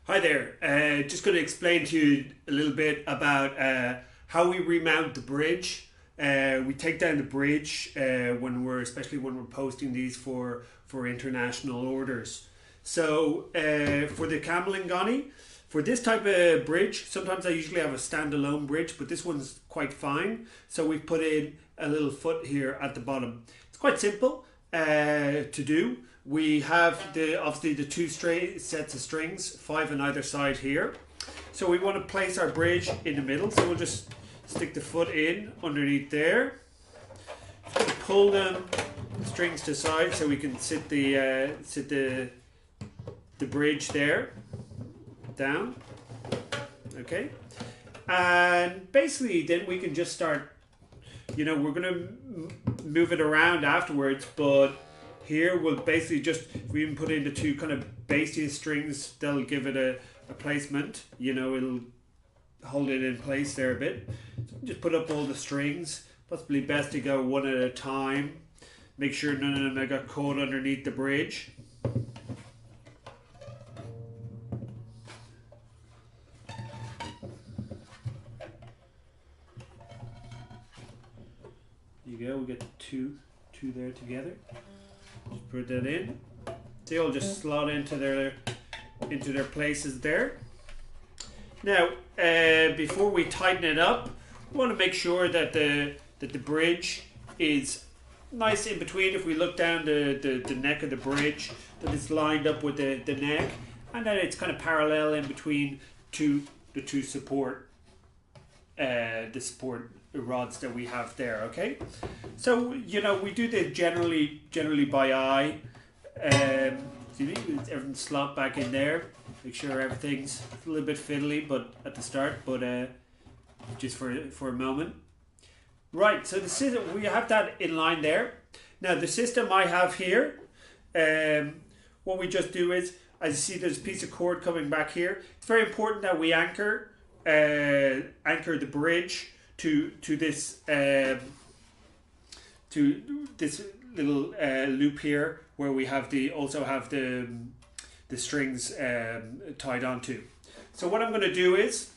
Hi there. Just going to explain to you a little bit about how we remount the bridge. We take down the bridge especially when we're posting these for international orders. So for the Kamele ngoni, for this type of bridge, sometimes I usually have a standalone bridge, but this one's quite fine. So we've put in a little foot here at the bottom. It's quite simple to do. We have obviously the two sets of strings, 5 on either side here. So we want to place our bridge in the middle. So we'll just stick the foot in underneath there. Just going to pull them strings to the side so we can sit the bridge there down. Okay, and basically then we can just start. We're going to move it around afterwards, but here we'll basically just, if we even put in the two kind of basic strings, they'll give it a placement. It'll hold it in place there a bit. So just put up all the strings. Possibly best to go one at a time. Make sure none of them got caught underneath the bridge. There you go, we get two there together. Just put that in. They all just slot into their places there. Now, before we tighten it up, we want to make sure that the bridge is nice in between. If we look down the neck of the bridge, that it's lined up with the neck, and that it's kind of parallel in between the two support rods that we have there. Okay, so we do this generally by eye. Everything slot back in there. Make sure everything's a little bit fiddly, but at the start, but just for a moment. Right, so the system, we have that in line there. Now the system I have here, what we just do is, as you see, there's a piece of cord coming back here. It's very important that we anchor the bridge to this little loop here, where we have also have the strings tied onto. So what I'm going to do is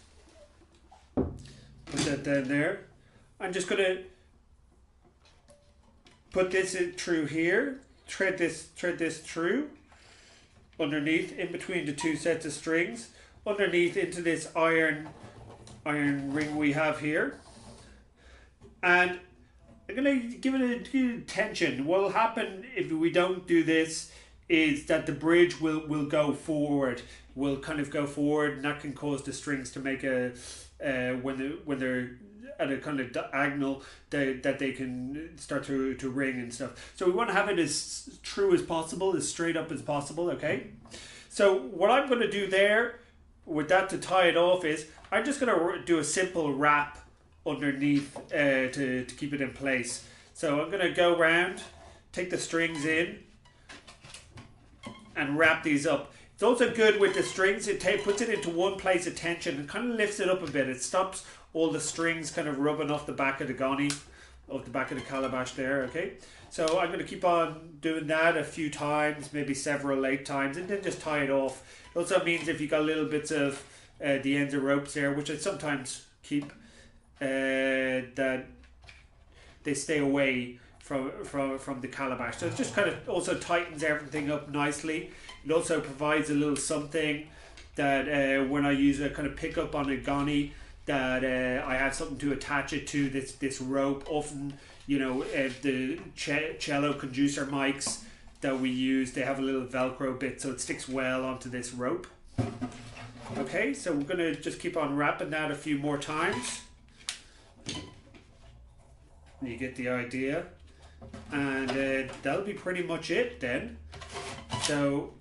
put that down there. I'm just going to put this through here, thread this through underneath, in between the two sets of strings, underneath into this iron ring we have here, and I'm going to give it a tension. What will happen if we don't do this is that the bridge will go forward, will kind of go forward, and that can cause the strings to make when they're at a kind of diagonal, that they can start to ring and stuff. So we want to have it as true as possible, as straight up as possible, okay? So what I'm going to do there, with that to tie it off, is I'm just going to do a simple wrap underneath to keep it in place. So I'm going to go around, take the strings in, and wrap these up. It's also good with the strings, it puts it into one place of tension and kind of lifts it up a bit. It stops all the strings kind of rubbing off the back of the ngoni, off the back of the calabash there, okay? So I'm going to keep on doing that a few times, maybe several 8 times, and then just tie it off. It also means if you got little bits of the ends of ropes there, which I sometimes keep, that they stay away from the calabash. So it just kind of also tightens everything up nicely. It also provides a little something that when I use a kind of pickup on a ngoni, that I have something to attach it to, this rope. Often, the cello conducer mics that we use, they have a little Velcro bit, so it sticks well onto this rope. Okay, so we're going to just keep on wrapping that a few more times. You get the idea. And that'll be pretty much it then. So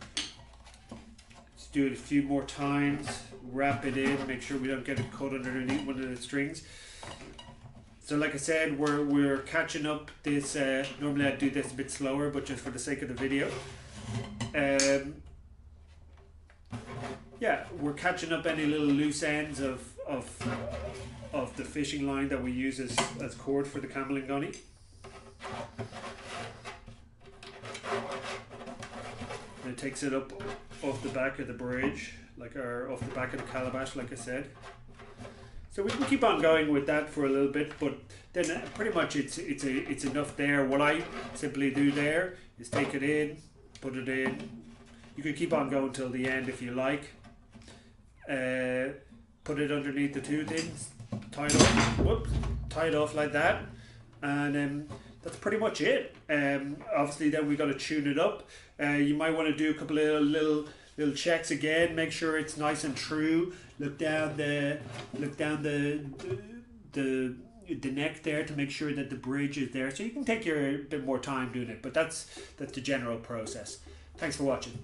let's do it a few more times. Wrap it in, make sure we don't get it caught underneath one of the strings. So like I said, we're catching up this. Normally I'd do this a bit slower, but just for the sake of the video, yeah, we're catching up any little loose ends of the fishing line that we use as cord for the Kamele ngoni. takes it up off the back of the bridge, or off the back of the calabash, like I said. So we can keep on going with that for a little bit, but then pretty much it's enough there. What I simply do there is take it in, put it in. You can keep on going till the end if you like. Put it underneath the two things, tie it off, whoops, tie it off like that, and that's pretty much it. Obviously then we got to tune it up. You might want to do a couple of little checks again, make sure it's nice and true. Look down the neck there to make sure that the bridge is there. So you can take your bit more time doing it, but that's the general process. Thanks for watching.